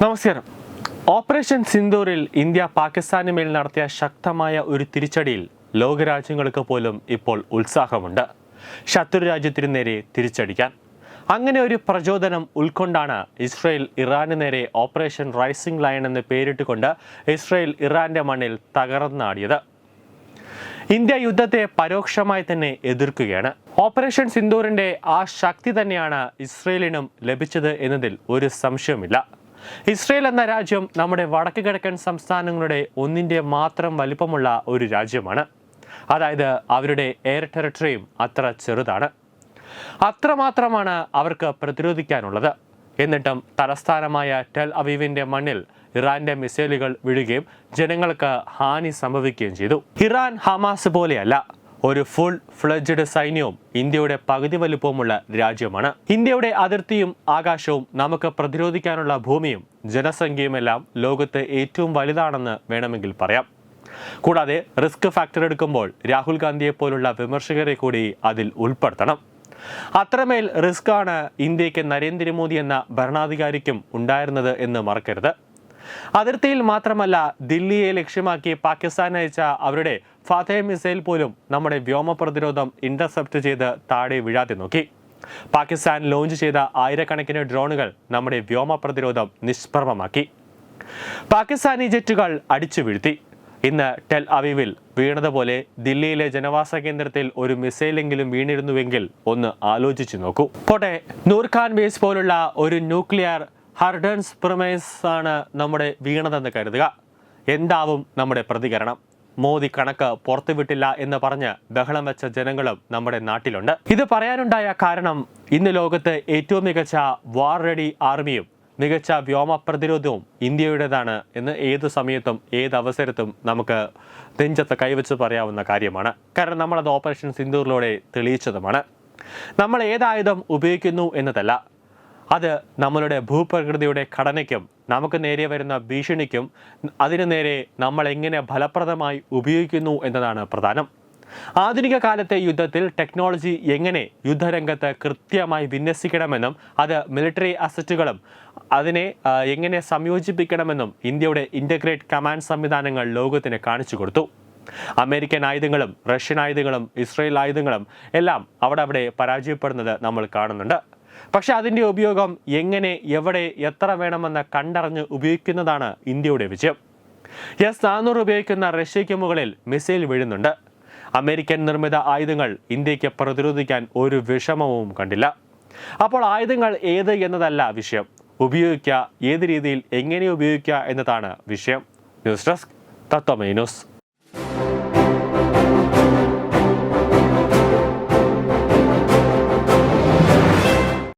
നമസ്കാരം. Operation സിന്ദൂറിൽ India പാകിസ്ഥാന് മേൽ നടത്തിയ ശക്തമായ ഒരു തിരിച്ചടിയിൽ ലോകരാജ്യങ്ങൾക്ക് പോലും ഇപ്പോൾ ഉത്സാഹമുണ്ട് ശത്രു രാജ്യത്തിനു നേരെ തിരിച്ചടിക്കാൻ. അങ്ങനെ ഒരു പ്രചോദനം ഉൾക്കൊണ്ടാണ് ഇസ്രയേൽ ഇറാന് നേരെ ഓപ്പറേഷൻ റൈസിംഗ് ലയൺ എന്ന് പേരിട്ടുകൊണ്ട് ഇസ്രയേൽ ഇറാന്റെ മണ്ണിൽ തകർന്നാടിയത്. ഇന്ത്യ യുദ്ധത്തെ പരോക്ഷമായി തന്നെ എതിർക്കുകയാണ്. ഓപ്പറേഷൻ സിന്ദൂറിന്റെ ആ ശക്തി തന്നെയാണ് ഇസ്രയേലിനും ലഭിച്ചത് എന്നതിൽ ഒരു സംശയവുമില്ല. ഇസ്രയേൽ എന്ന രാജ്യം നമ്മുടെ വടക്ക് കിഴക്കൻ സംസ്ഥാനങ്ങളുടെ ഒന്നിൻ്റെ മാത്രം വലിപ്പമുള്ള ഒരു രാജ്യമാണ്. അതായത് അവരുടെ എയർ ടെറിട്ടറിയും അത്ര ചെറുതാണ്. അത്രമാത്രമാണ് അവർക്ക് പ്രതിരോധിക്കാനുള്ളത്. എന്നിട്ടും തലസ്ഥാനമായ ടെൽ അവീവിന്റെ മണ്ണിൽ ഇറാന്റെ മിസൈലുകൾ വീഴുകയും ജനങ്ങൾക്ക് ഹാനി സംഭവിക്കുകയും ചെയ്തു. ഇറാൻ ഹമാസ് പോലെയല്ല, ഒരു ഫുൾ ഫ്ലെഡ്ജ്ഡ് സൈന്യവും ഇന്ത്യയുടെ പകുതി വലുപ്പവുമുള്ള രാജ്യമാണ്. ഇന്ത്യയുടെ അതിർത്തിയും ആകാശവും നമുക്ക് പ്രതിരോധിക്കാനുള്ള ഭൂമിയും ജനസംഖ്യയുമെല്ലാം ലോകത്ത് ഏറ്റവും വലുതാണെന്ന് വേണമെങ്കിൽ പറയാം. കൂടാതെ റിസ്ക് ഫാക്ടർ എടുക്കുമ്പോൾ രാഹുൽ ഗാന്ധിയെ പോലുള്ള വിമർശകരെ കൂടി അതിൽ ഉൾപ്പെടുത്തണം. അത്രമേൽ റിസ്ക് ആണ് ഇന്ത്യക്ക് നരേന്ദ്രമോദി എന്ന ഭരണാധികാരിക്കും ഉണ്ടായിരുന്നത് എന്ന് മറക്കരുത്. അതിർത്തിയിൽ മാത്രമല്ല, ദില്ലിയെ ലക്ഷ്യമാക്കി പാകിസ്ഥാൻ അയച്ച അവരുടെ ഫാതഹ് മിസൈൽ പോലും നമ്മുടെ വ്യോമ പ്രതിരോധം ഇന്റർസെപ്റ്റ് ചെയ്ത് താഴെ വീഴാതെ നോക്കി. പാകിസ്ഥാൻ ലോഞ്ച് ചെയ്ത ആയിരക്കണക്കിന് ഡ്രോണുകൾ നമ്മുടെ വ്യോമ പ്രതിരോധം നിഷ്പ്രഭമാക്കി. പാകിസ്ഥാനി ജെറ്റുകൾ അടിച്ചു വീഴ്ത്തി. ഇന്ന് ടെൽ അവീവിൽ വീണതുപോലെ ദില്ലിയിലെ ജനവാസ കേന്ദ്രത്തിൽ ഒരു മിസൈലെങ്കിലും വീണിരുന്നുവെങ്കിൽ ഒന്ന് ആലോചിച്ചു നോക്കൂ. പോട്ടെ, നൂർഖാൻ ബേസ് പോലുള്ള ഒരു ന്യൂക്ലിയർ ഹർഡൻസ് പ്രമേസ് ആണ് നമ്മുടെ വീണതെന്ന് കരുതുക. എന്താവും നമ്മുടെ പ്രതികരണം? മോദി കണക്ക് പുറത്തുവിട്ടില്ല എന്ന് പറഞ്ഞ് ബഹളം വെച്ച ജനങ്ങളും നമ്മുടെ നാട്ടിലുണ്ട്. ഇത് പറയാനുണ്ടായ കാരണം ഇന്ന് ലോകത്ത് ഏറ്റവും മികച്ച വാർ റെഡി ആർമിയും മികച്ച വ്യോമ പ്രതിരോധവും ഇന്ത്യയുടേതാണ് എന്ന് ഏതു സമയത്തും ഏതവസരത്തും നമുക്ക് നെഞ്ചത്ത് കൈവച്ച് പറയാവുന്ന കാര്യമാണ്. കാരണം നമ്മളത് ഓപ്പറേഷൻ സിന്ദൂറിലൂടെ തെളിയിച്ചതുമാണ്. നമ്മൾ ഏതായുധം ഉപയോഗിക്കുന്നു എന്നതല്ല, അത് നമ്മളുടെ ഭൂപ്രകൃതിയുടെ ഘടനയ്ക്കും നമുക്ക് നേരെ വരുന്ന ഭീഷണിക്കും അതിനു നേരെ നമ്മൾ എങ്ങനെ ഫലപ്രദമായി ഉപയോഗിക്കുന്നു എന്നതാണ് പ്രധാനം. ആധുനിക കാലത്തെ യുദ്ധത്തിൽ ടെക്നോളജി എങ്ങനെ യുദ്ധരംഗത്ത് കൃത്യമായി വിന്യസിക്കണമെന്നും അത് മിലിറ്ററി അസറ്റുകളും അതിനെ എങ്ങനെ സംയോജിപ്പിക്കണമെന്നും ഇന്ത്യയുടെ ഇൻ്റഗ്രേറ്റ് കമാൻഡ് സംവിധാനങ്ങൾ ലോകത്തിന് കാണിച്ചു കൊടുത്തു. അമേരിക്കൻ ആയുധങ്ങളും റഷ്യൻ ആയുധങ്ങളും ഇസ്രയേൽ ആയുധങ്ങളും എല്ലാം അവിടെ പരാജയപ്പെടുന്നത് നമ്മൾ കാണുന്നുണ്ട്. പക്ഷെ അതിൻ്റെ ഉപയോഗം എങ്ങനെ, എവിടെ, എത്ര വേണമെന്ന് കണ്ടറിഞ്ഞ് ഉപയോഗിക്കുന്നതാണ് ഇന്ത്യയുടെ വിജയം. S-400 ഉപയോഗിക്കുന്ന റഷ്യയ്ക്ക് മുകളിൽ മിസൈൽ വീഴുന്നുണ്ട്. അമേരിക്കൻ നിർമ്മിത ആയുധങ്ങൾ ഇന്ത്യക്ക് പ്രതിരോധിക്കാൻ ഒരു വിഷമവും കണ്ടില്ല. അപ്പോൾ ആയുധങ്ങൾ ഏത് എന്നതല്ല വിഷയം, ഉപയോഗിക്കുക, ഏത് രീതിയിൽ എങ്ങനെ ഉപയോഗിക്കുക എന്നതാണ് വിഷയം. ന്യൂസ് ഡെസ്ക് തത്വമൈ ന്യൂസ്.